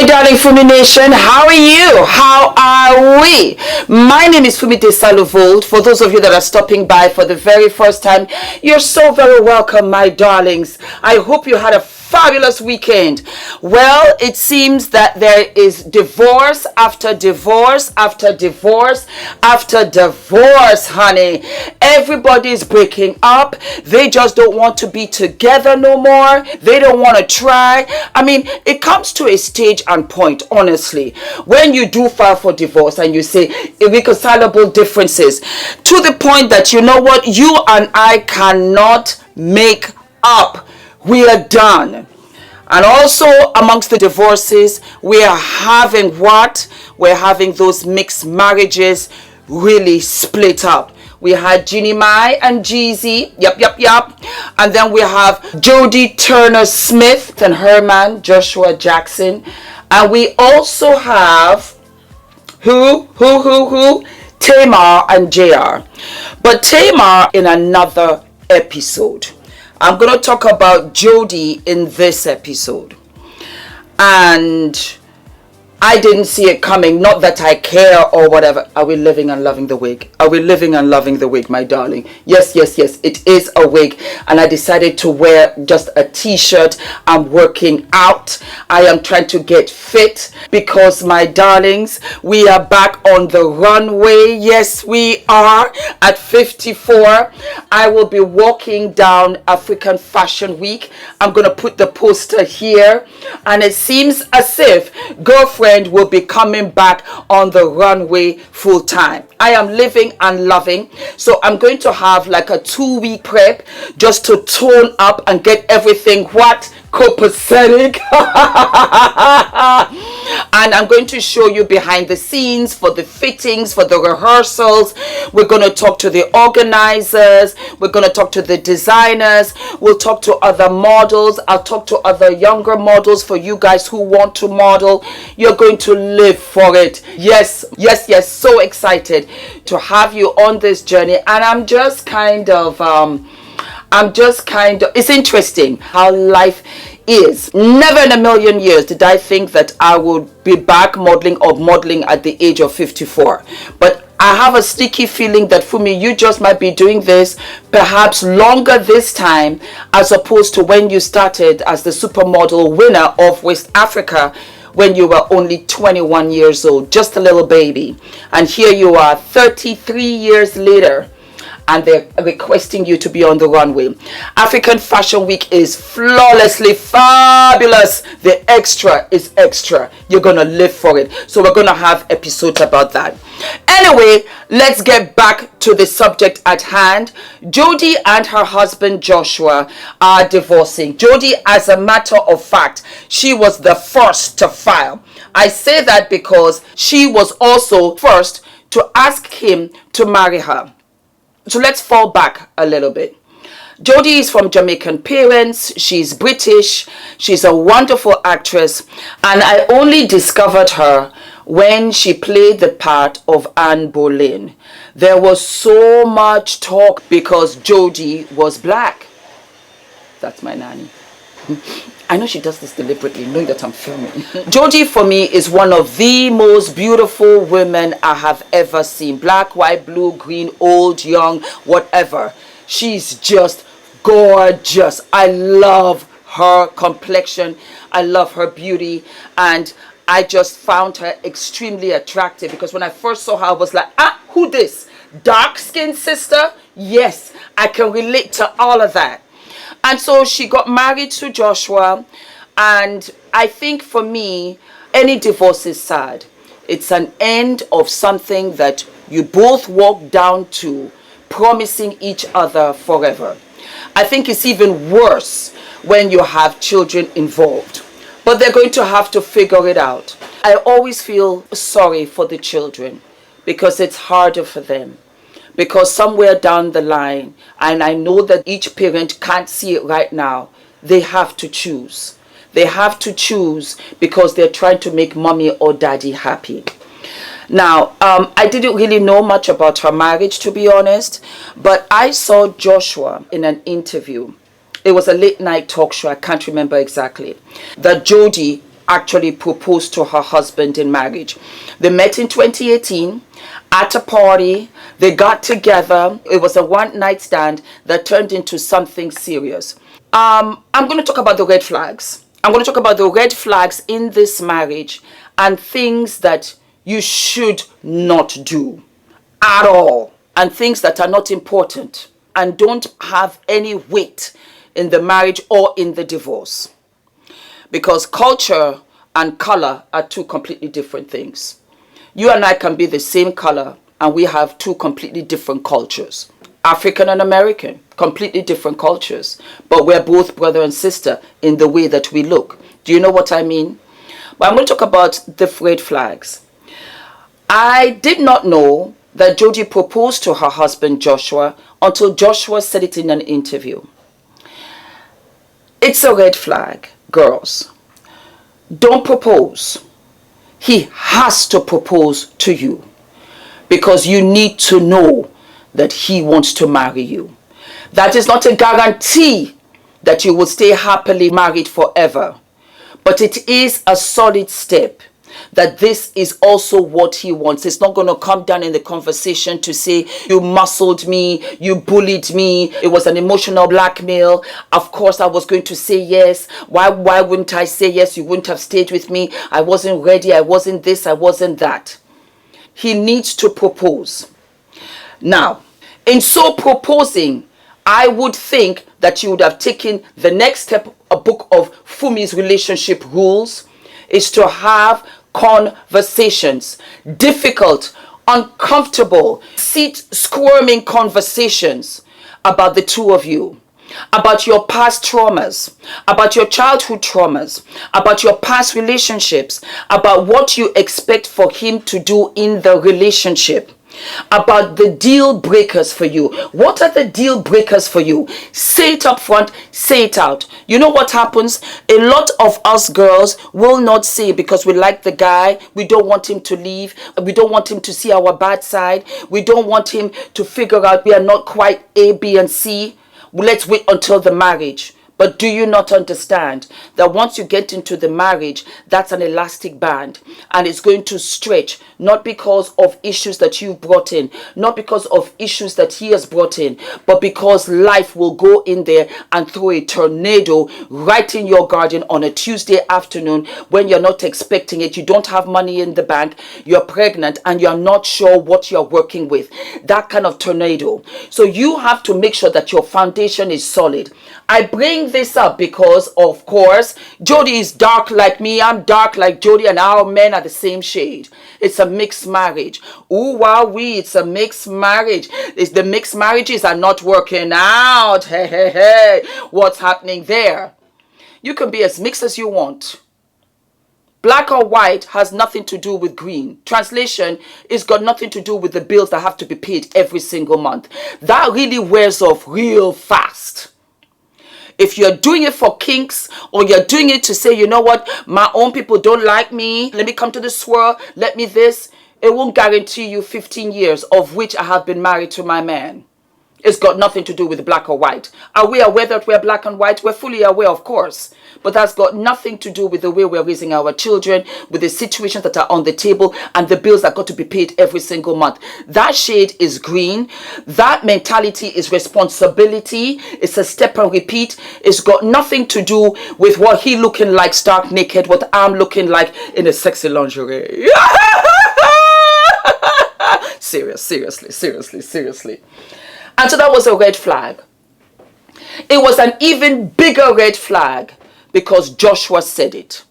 my darling Fumi Nation, how are you? How are we? My name is Fumidesaluvold. For those of you that are stopping by for the very first time, you're so very welcome, my darlings. I hope you had a fabulous weekend. Well, it seems that there is divorce after divorce after divorce after divorce, honey. Everybody's breaking up. They just don't want to be together no more. They don't want to try. I mean, it comes to a stage and point, honestly, when you do file for divorce and you say irreconcilable differences to the point that, you know what, you and I cannot make up. We are done. And also amongst the divorces, we are having what? We're having those mixed marriages really split up. We had Ginny Mai and Jeezy, yep. And then we have Jodie Turner-Smith and her man, Joshua Jackson. And we also have, Tamar and JR. But Tamar in another episode. I'm going to talk about Jodie in this episode. And I didn't see it coming. Not that I care or whatever. Are we living and loving the wig? Are we living and loving the wig, my darling? Yes. It is a wig. And I decided to wear just a t-shirt. I'm working out. I am trying to get fit because, my darlings, we are back on the runway. Yes, we are. At 54, I will be walking down African Fashion Week. I'm going to put the poster here. And it seems as if girlfriend will be coming back on the runway full time. I am living and loving. So I'm going to have like a 2-week prep just to tone up and get everything copacetic. And I'm going to show you behind the scenes for the fittings, for the rehearsals. We're going to talk to the organizers. We're going to talk to the designers. We'll talk to other models. I'll talk to other younger models for you guys who want to model. You're going to live for it. Yes. So excited to have you on this journey. And I'm just kind of, it's interesting how life is. Never in a million years did I think that I would be back modeling at the age of 54. But I have a sneaky feeling that, Fumi, you just might be doing this perhaps longer this time as opposed to when you started as the supermodel winner of West Africa when you were only 21 years old, just a little baby. And here you are 33 years later, and they're requesting you to be on the runway. African Fashion Week is flawlessly fabulous. The extra is extra. You're going to live for it. So we're going to have episodes about that. Anyway, let's get back to the subject at hand. Jodie and her husband Joshua are divorcing. Jodie, as a matter of fact, she was the first to file. I say that because she was also first to ask him to marry her. So let's fall back a little bit. Jodie is from Jamaican parents. She's British. She's a wonderful actress. And I only discovered her when she played the part of Anne Boleyn. There was so much talk because Jodie was black. That's my nanny. I know she does this deliberately, knowing that I'm filming. Jodie, for me, is one of the most beautiful women I have ever seen. Black, white, blue, green, old, young, whatever. She's just gorgeous. I love her complexion. I love her beauty. And I just found her extremely attractive because when I first saw her, I was like, who this? Dark-skinned sister? Yes, I can relate to all of that. And so she got married to Joshua, and I think for me, any divorce is sad. It's an end of something that you both walk down to, promising each other forever. I think it's even worse when you have children involved. But they're going to have to figure it out. I always feel sorry for the children because it's harder for them. Because somewhere down the line, and I know that each parent can't see it right now, they have to choose. They have to choose because they're trying to make mommy or daddy happy. Now, I didn't really know much about her marriage, to be honest, but I saw Joshua in an interview. It was a late night talk show, I can't remember exactly, that Jodie actually proposed to her husband in marriage. They met in 2018 at a party. They got together. It was a one-night stand that turned into something serious. I'm going to talk about the red flags. I'm going to talk about the red flags in this marriage and things that you should not do at all, and things that are not important and don't have any weight in the marriage or in the divorce. Because culture and color are two completely different things. You and I can be the same color and we have two completely different cultures. African and American, completely different cultures. But we're both brother and sister in the way that we look. Do you know what I mean? But I'm going to talk about the red flags. I did not know that Jodie proposed to her husband Joshua until Joshua said it in an interview. It's a red flag, girls. Don't propose. He has to propose to you because you need to know that he wants to marry you. That is not a guarantee that you will stay happily married forever, but it is a solid step that this is also what he wants. It's not going to come down in the conversation to say, you muscled me, you bullied me, it was an emotional blackmail. Of course I was going to say yes. Why wouldn't I say yes? You wouldn't have stayed with me. I wasn't ready. I wasn't this. I wasn't that. He needs to propose. Now, in so proposing, I would think that you would have taken the next step. A book of Fumi's relationship rules is to have conversations, difficult, uncomfortable, seat-squirming conversations about the two of you, about your past traumas, about your childhood traumas, about your past relationships, about what you expect for him to do in the relationship, about the deal breakers for you. What are the deal breakers for you? Say it up front, say it out. You know what happens? A lot of us girls will not say because we like the guy, we don't want him to leave, we don't want him to see our bad side, we don't want him to figure out we are not quite A, B, and C. Let's wait until the marriage. But do you not understand that once you get into the marriage, that's an elastic band and it's going to stretch, not because of issues that you've brought in, not because of issues that he has brought in, but because life will go in there and throw a tornado right in your garden on a Tuesday afternoon when you're not expecting it. You don't have money in the bank, you're pregnant and you're not sure what you're working with. That kind of tornado. So you have to make sure that your foundation is solid. I bring this up because, of course, Jodie is dark like me, I'm dark like Jodie, and our men are the same shade. It's a mixed marriage. Ooh, wowee, it's a mixed marriage. The mixed marriages are not working out. Hey, hey, hey. What's happening there? You can be as mixed as you want. Black or white has nothing to do with green. Translation, it's got nothing to do with the bills that have to be paid every single month. That really wears off real fast. If you're doing it for kinks or you're doing it to say, you know what, my own people don't like me, let me come to the swirl, let me this, it won't guarantee you 15 years of which I have been married to my man. It's got nothing to do with black or white. Are we aware that we're black and white? We're fully aware, of course. But that's got nothing to do with the way we're raising our children, with the situations that are on the table, and the bills that got to be paid every single month. That shade is green. That mentality is responsibility. It's a step and repeat. It's got nothing to do with what he looking like stark naked, what I'm looking like in a sexy lingerie. Seriously. And so that was a red flag. It was an even bigger red flag because Joshua said it.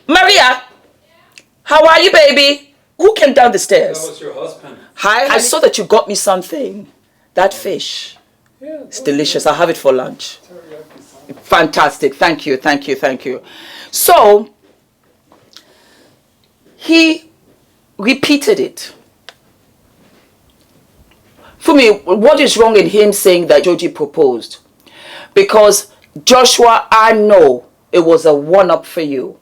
Maria, how are you, baby? Who came down the stairs? That was your husband. Hi, I saw that you got me something. That fish. Yeah, it's delicious. I'll have it for lunch. Fantastic. Thank you. So, he repeated it. Fumi, what is wrong in him saying that Jodie proposed? Because Joshua, I know it was a one-up for you.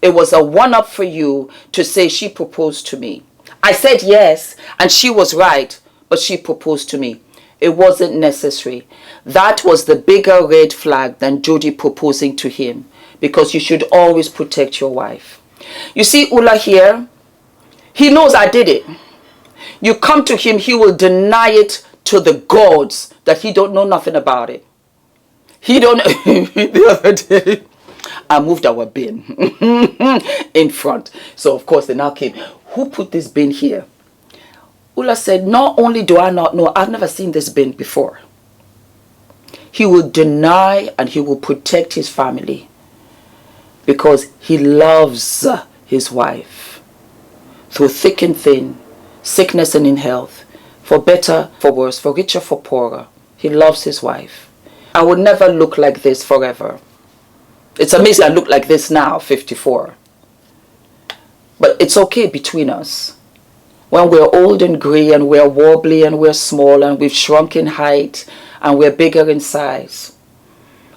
It was a one-up for you to say she proposed to me. I said yes, and she was right, but she proposed to me. It wasn't necessary. That was the bigger red flag than Jodie proposing to him. because you should always protect your wife. You see Ula here, he knows I did it. You come to him, he will deny it to the gods that he don't know nothing about it. He don't. The other day, I moved our bin in front. So of course they now came. Who put this bin here? Ula said, not only do I not know, I've never seen this bin before. He will deny and he will protect his family because he loves his wife. Through thick and thin, sickness and in health, for better, for worse, for richer, for poorer, he loves his wife. I would never look like this forever. It's amazing I look like this now, 54. But it's okay between us. When we're old and grey and we're wobbly and we're small and we've shrunk in height and we're bigger in size,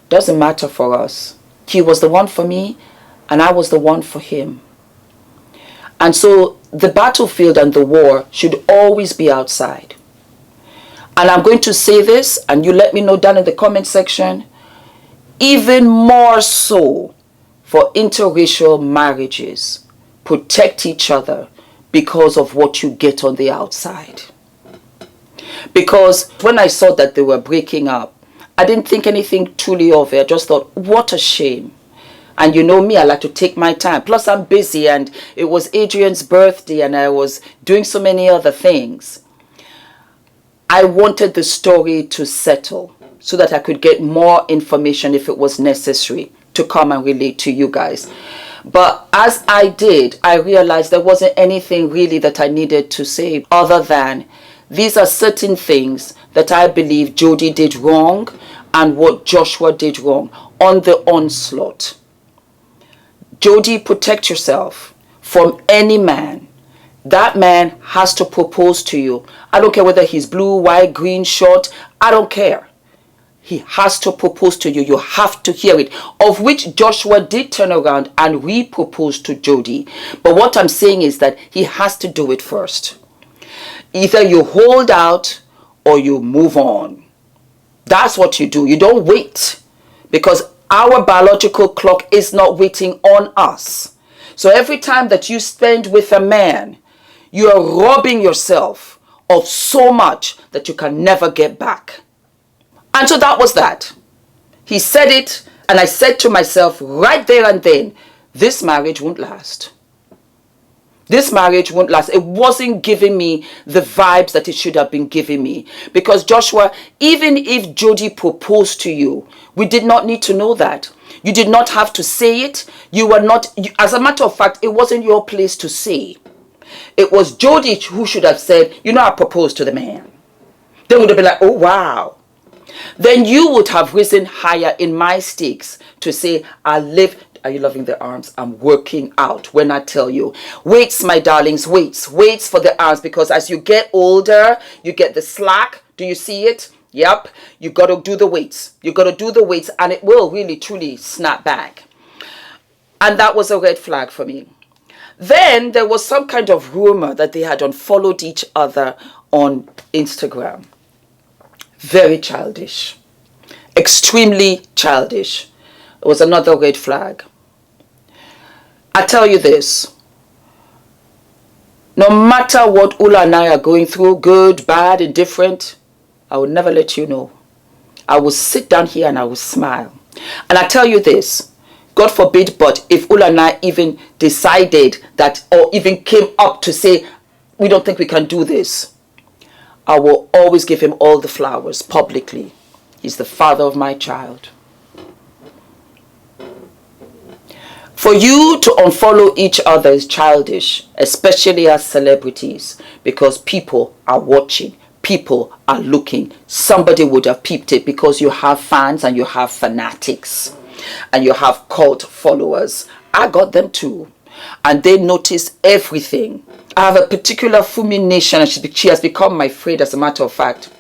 doesn't matter for us. He was the one for me and I was the one for him. And so the battlefield and the war should always be outside. And I'm going to say this, and you let me know down in the comment section, even more so for interracial marriages. Protect each other because of what you get on the outside. Because when I saw that they were breaking up, I didn't think anything truly of it. I just thought, what a shame. And you know me, I like to take my time. Plus I'm busy and it was Adrian's birthday and I was doing so many other things. I wanted the story to settle so that I could get more information if it was necessary to come and relate to you guys. But as I did, I realized there wasn't anything really that I needed to say other than these are certain things that I believe Jodie did wrong and what Joshua did wrong on the onslaught. Jodie, protect yourself from any man. That man has to propose to you. I don't care whether he's blue, white, green, short. I don't care. He has to propose to you. You have to hear it. Of which Joshua did turn around and re-propose to Jodie. But what I'm saying is that he has to do it first. Either you hold out or you move on. That's what you do. You don't wait. Because our biological clock is not waiting on us. So every time that you spend with a man, you are robbing yourself of so much that you can never get back. And so that was that. He said it, and I said to myself right there and then, this marriage won't last. This marriage won't last. It wasn't giving me the vibes that it should have been giving me. Because Joshua, even if Jodie proposed to you, we did not need to know that. You did not have to say it. You were not, as a matter of fact, it wasn't your place to say. It was Jodie who should have said, you know, I proposed to the man. They would have been like, oh, wow. Then you would have risen higher in my stakes to say, I live. Are you loving the arms? I'm working out when I tell you. Weights, my darlings, weights. Weights for the arms, because as you get older, you get the slack. Do you see it? Yep. You got to do the weights. You got to do the weights and it will really, truly snap back. And that was a red flag for me. Then there was some kind of rumor that they had unfollowed each other on Instagram. Very childish. Extremely childish. It was another red flag. I tell you this. No matter what Ula and I are going through, good, bad, indifferent, I will never let you know. I will sit down here and I will smile. And I tell you this. God forbid, but if Ula and I even decided that, or even came up to say, we don't think we can do this, I will always give him all the flowers publicly. He's the father of my child. For you to unfollow each other is childish, especially as celebrities, because people are watching. People are looking. Somebody would have peeped it because you have fans and you have fanatics. And you have cult followers. I got them too. And they notice everything. I have a particular Fumi nation and she has become my friend, as a matter of fact.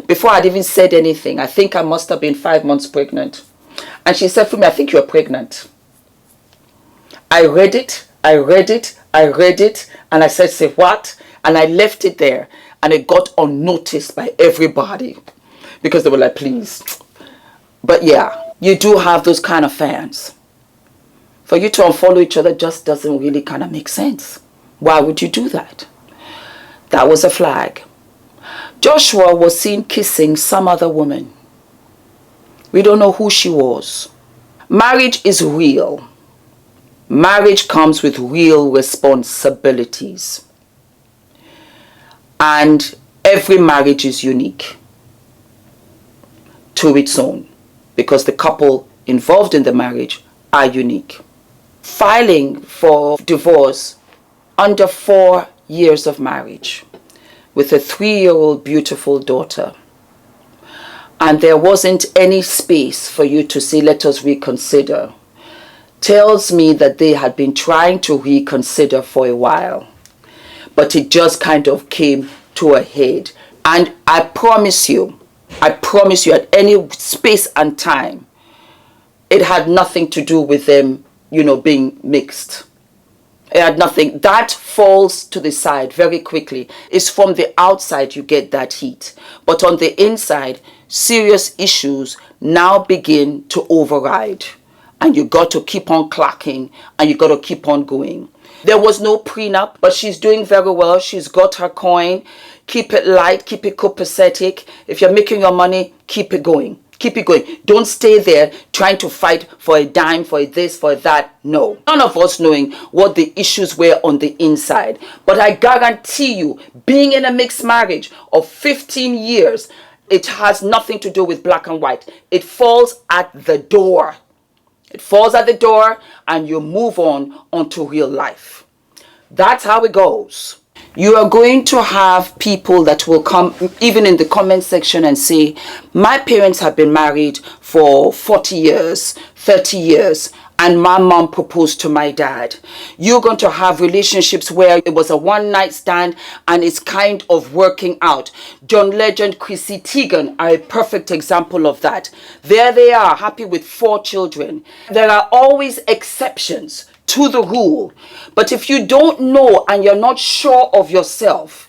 Before I'd even said anything, I think I must have been 5 months pregnant. And she said, Fumi, I think you're pregnant. I read it, and I said, say what? And I left it there. And it got unnoticed by everybody. Because they were like, please. But yeah. You do have those kind of fans. For you to unfollow each other just doesn't really kind of make sense. Why would you do that? That was a flag. Joshua was seen kissing some other woman. We don't know who she was. Marriage is real. Marriage comes with real responsibilities. And every marriage is unique to its own, because the couple involved in the marriage are unique. Filing for divorce under 4 years of marriage with a 3-year-old beautiful daughter. And there wasn't any space for you to say, let us reconsider, tells me that they had been trying to reconsider for a while. But it just kind of came to a head. And I promise you, at any space and time, it had nothing to do with them, being mixed. It had nothing. That falls to the side very quickly. It's from the outside you get that heat. But on the inside, serious issues now begin to override. And you got to keep on clacking, and you got to keep on going. There was no prenup, but she's doing very well. She's got her coin. Keep it light, keep it copacetic. If you're making your money, keep it going. Keep it going. Don't stay there trying to fight for a dime, for this, for that. No. None of us knowing what the issues were on the inside. But I guarantee you, being in a mixed marriage of 15 years, it has nothing to do with black and white. It falls at the door. It falls at the door, and you move on onto real life. That's how it goes. You are going to have people that will come even in the comment section and say, my parents have been married for 40 years, 30 years, and my mom proposed to my dad. You're going to have relationships where it was a one-night stand and it's kind of working out. John Legend, Chrissy Teigen are a perfect example of that. There they are, happy with 4 children. There are always exceptions to the rule. But if you don't know and you're not sure of yourself,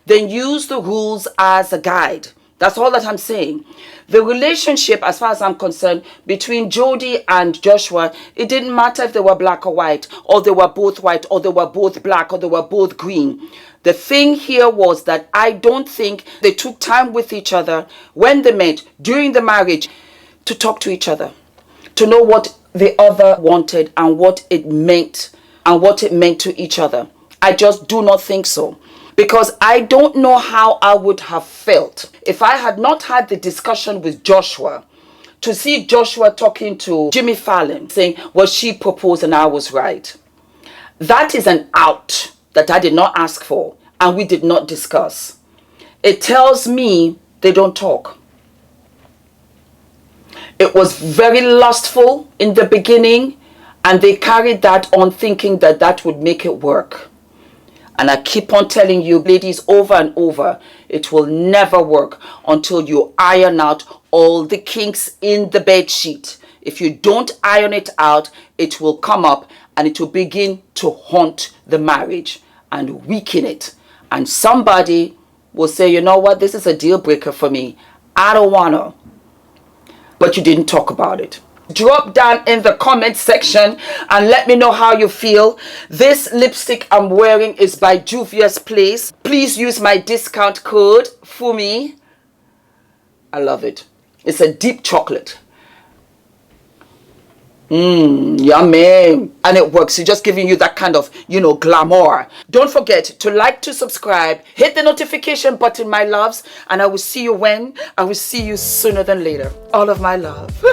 then use the rules as a guide. That's all that I'm saying. The relationship, as far as I'm concerned, between Jodie and Joshua, it didn't matter if they were black or white, or they were both white, or they were both black, or they were both green. The thing here was that I don't think they took time with each other when they met during the marriage to talk to each other, to know what the other wanted and what it meant to each other. I just do not think so. Because I don't know how I would have felt if I had not had the discussion with Joshua, to see Joshua talking to Jimmy Fallon saying, well, she proposed and I was right. That is an out that I did not ask for and we did not discuss. It tells me they don't talk. It was very lustful in the beginning, and they carried that on thinking that that would make it work. And I keep on telling you, ladies, over and over, it will never work until you iron out all the kinks in the bed sheet. If you don't iron it out, it will come up and it will begin to haunt the marriage and weaken it. And somebody will say, you know what, this is a deal breaker for me. I don't want to. But you didn't talk about it. Drop down in the comment section and let me know how you feel. This lipstick I'm wearing is by JUVIAS Place. Please use my discount code Fumi. I love it. It's a deep chocolate. Yummy. And it works. It's just giving you that kind of, glamour. Don't forget to like, to subscribe, hit the notification button, my loves, and I will see you when? I will see you sooner than later. All of my love.